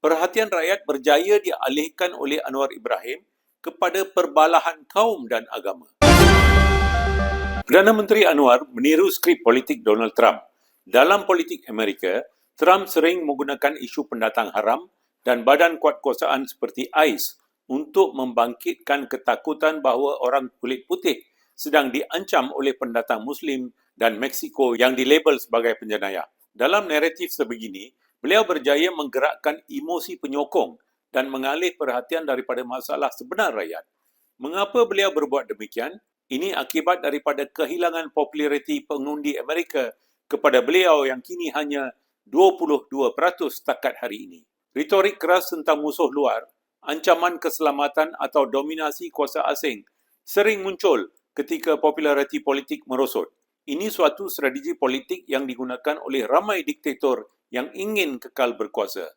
Perhatian rakyat berjaya dialihkan oleh Anwar Ibrahim kepada perbalahan kaum dan agama. Perdana Menteri Anwar meniru skrip politik Donald Trump. Dalam politik Amerika, Trump sering menggunakan isu pendatang haram dan badan kuatkuasaan seperti ICE untuk membangkitkan ketakutan bahawa orang kulit putih sedang diancam oleh pendatang Muslim dan Meksiko yang dilabel sebagai penjenayah. Dalam naratif sebegini, beliau berjaya menggerakkan emosi penyokong dan mengalih perhatian daripada masalah sebenar rakyat. Mengapa beliau berbuat demikian? Ini akibat daripada kehilangan populariti pengundi Amerika kepada beliau yang kini hanya 22% setakat hari ini. Retorik keras tentang musuh luar, ancaman keselamatan atau dominasi kuasa asing sering muncul ketika populariti politik merosot. Ini suatu strategi politik yang digunakan oleh ramai diktator yang ingin kekal berkuasa.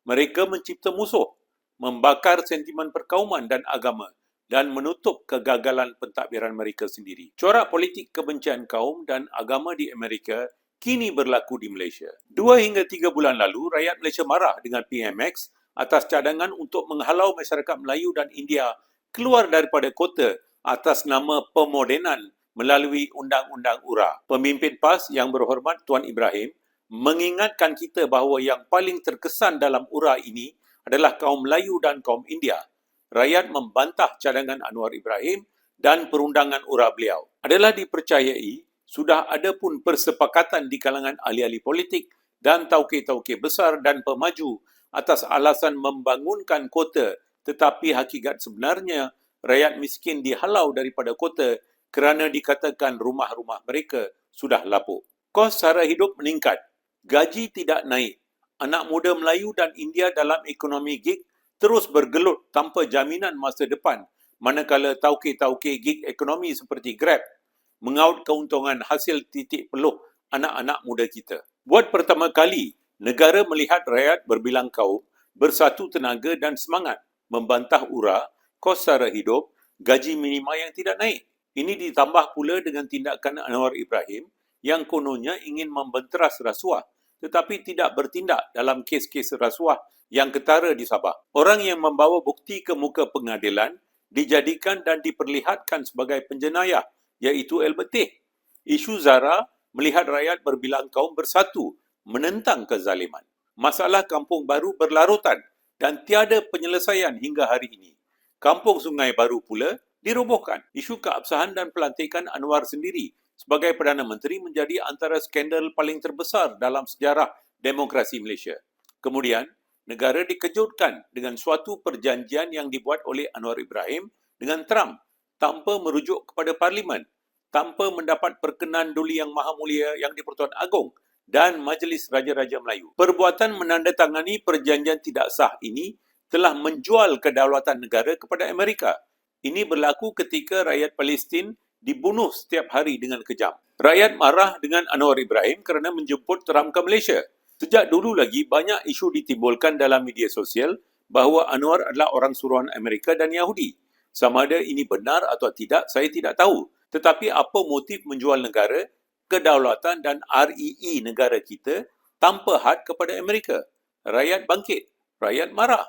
Mereka mencipta musuh, membakar sentimen perkauman dan agama dan menutup kegagalan pentadbiran mereka sendiri. Corak politik kebencian kaum dan agama di Amerika kini berlaku di Malaysia. 2 hingga 3 bulan lalu, rakyat Malaysia marah dengan PMX atas cadangan untuk menghalau masyarakat Melayu dan India keluar daripada kota atas nama pemodenan melalui Undang-Undang URA. Pemimpin PAS yang berhormat Tuan Ibrahim mengingatkan kita bahawa yang paling terkesan dalam URA ini adalah kaum Melayu dan kaum India. Rakyat membantah cadangan Anwar Ibrahim dan perundangan URA beliau. Adalah dipercayai sudah ada pun persepakatan di kalangan ahli-ahli politik dan tauke-tauke besar dan pemaju atas alasan membangunkan kota, tetapi hakikat sebenarnya rakyat miskin dihalau daripada kota kerana dikatakan rumah-rumah mereka sudah lapuk. Kos sara hidup meningkat, gaji tidak naik. Anak muda Melayu dan India dalam ekonomi gig terus bergelut tanpa jaminan masa depan, manakala tauke-tauke gig ekonomi seperti Grab mengaut keuntungan hasil titik peluh anak-anak muda kita. Buat pertama kali, negara melihat rakyat berbilang kaum bersatu tenaga dan semangat membantah URA, kos sara hidup, gaji minima yang tidak naik. Ini ditambah pula dengan tindakan Anwar Ibrahim yang kononnya ingin membenteras rasuah tetapi tidak bertindak dalam kes-kes rasuah yang ketara di Sabah. Orang yang membawa bukti ke muka pengadilan dijadikan dan diperlihatkan sebagai penjenayah, iaitu LBT. Isu Zara melihat rakyat berbilang kaum bersatu menentang kezaliman. Masalah kampung baru berlarutan dan tiada penyelesaian hingga hari ini. Kampung Sungai Baru pula dirobohkan. Isu keabsahan dan pelantikan Anwar sendiri sebagai Perdana Menteri menjadi antara skandal paling terbesar dalam sejarah demokrasi Malaysia. Kemudian, negara dikejutkan dengan suatu perjanjian yang dibuat oleh Anwar Ibrahim dengan Trump tanpa merujuk kepada Parlimen, tanpa mendapat perkenan Duli Yang Maha Mulia Yang di-Pertuan Agong dan Majlis Raja-Raja Melayu. Perbuatan menandatangani perjanjian tidak sah ini telah menjual kedaulatan negara kepada Amerika. Ini berlaku ketika rakyat Palestin dibunuh setiap hari dengan kejam. Rakyat marah dengan Anwar Ibrahim kerana menjemput Trump ke Malaysia. Sejak dulu lagi banyak isu ditimbulkan dalam media sosial bahawa Anwar adalah orang suruhan Amerika dan Yahudi. Sama ada ini benar atau tidak, saya tidak tahu. Tetapi apa motif menjual negara, kedaulatan dan REE negara kita tanpa had kepada Amerika? Rakyat bangkit, rakyat marah.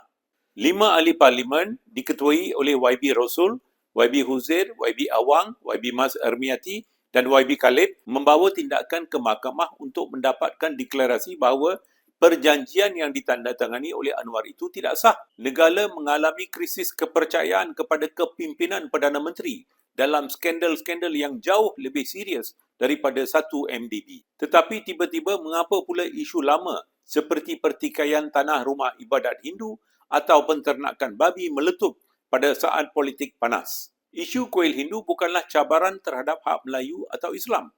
5 ahli parlimen diketuai oleh YB Rasul, YB Huzair, YB Awang, YB Mas Ermiati dan YB Khalid membawa tindakan ke mahkamah untuk mendapatkan deklarasi bahawa perjanjian yang ditandatangani oleh Anwar itu tidak sah. Negara mengalami krisis kepercayaan kepada kepimpinan Perdana Menteri dalam skandal-skandal yang jauh lebih serius daripada 1 MDB. Tetapi tiba-tiba mengapa pula isu lama seperti pertikaian tanah rumah ibadat Hindu atau penternakan babi meletup pada saat politik panas. Isu kuil Hindu bukanlah cabaran terhadap hak Melayu atau Islam.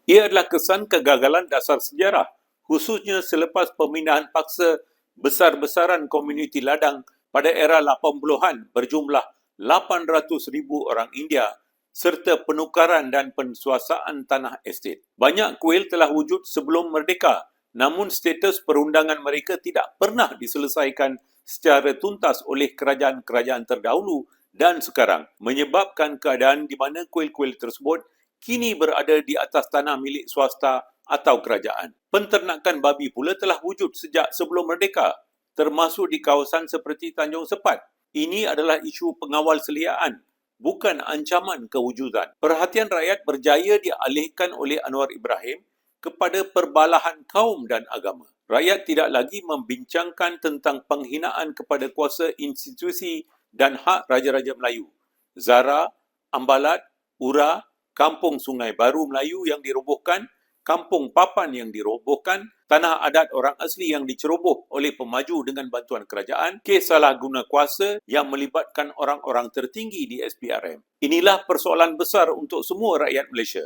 Ia adalah kesan kegagalan dasar sejarah, khususnya selepas pemindahan paksa besar-besaran komuniti ladang pada era 80-an berjumlah 800,000 orang India serta penukaran dan pensuasaan tanah estet. Banyak kuil telah wujud sebelum merdeka, namun status perundangan mereka tidak pernah diselesaikan secara tuntas oleh kerajaan-kerajaan terdahulu dan sekarang, menyebabkan keadaan di mana kuil-kuil tersebut kini berada di atas tanah milik swasta atau kerajaan. Penternakan babi pula telah wujud sejak sebelum merdeka, termasuk di kawasan seperti Tanjung Sepat. Ini adalah isu pengawal seliaan, bukan ancaman kewujudan. Perhatian rakyat berjaya dialihkan oleh Anwar Ibrahim kepada perbalahan kaum dan agama. Rakyat tidak lagi membincangkan tentang penghinaan kepada kuasa institusi dan hak Raja-Raja Melayu. Zara, Ambalat, Ura, Kampung Sungai Baru Melayu yang dirobohkan, Kampung Papan yang dirobohkan, tanah adat orang asli yang diceroboh oleh pemaju dengan bantuan kerajaan, kes salah guna kuasa yang melibatkan orang-orang tertinggi di SPRM. Inilah persoalan besar untuk semua rakyat Malaysia.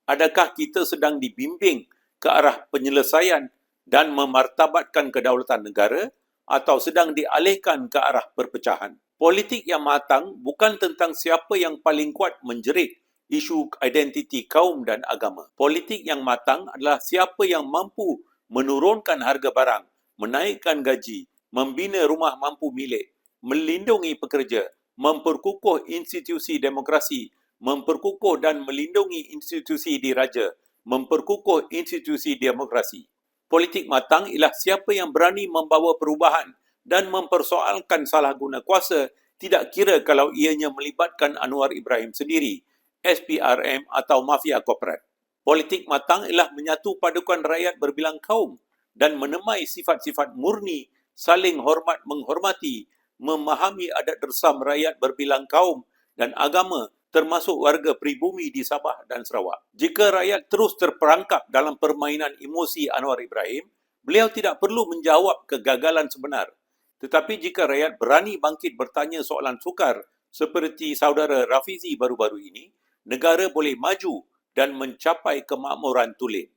Adakah kita sedang dibimbing ke arah penyelesaian dan memartabatkan kedaulatan negara atau sedang dialihkan ke arah perpecahan? Politik yang matang bukan tentang siapa yang paling kuat menjerit isu identiti kaum dan agama. Politik yang matang adalah siapa yang mampu menurunkan harga barang, menaikkan gaji, membina rumah mampu milik, melindungi pekerja, memperkukuh institusi demokrasi, memperkukuh dan melindungi institusi diraja, memperkukuh institusi demokrasi. Politik matang ialah siapa yang berani membawa perubahan dan mempersoalkan salah guna kuasa, tidak kira kalau ianya melibatkan Anwar Ibrahim sendiri, SPRM atau mafia korporat. Politik matang ialah menyatu padukan rakyat berbilang kaum dan menemai sifat-sifat murni, saling hormat menghormati, memahami adat resam rakyat berbilang kaum dan agama termasuk warga pribumi di Sabah dan Sarawak. Jika rakyat terus terperangkap dalam permainan emosi Anwar Ibrahim, beliau tidak perlu menjawab kegagalan sebenar. Tetapi jika rakyat berani bangkit bertanya soalan sukar seperti saudara Rafizi baru-baru ini, negara boleh maju dan mencapai kemakmuran tulen.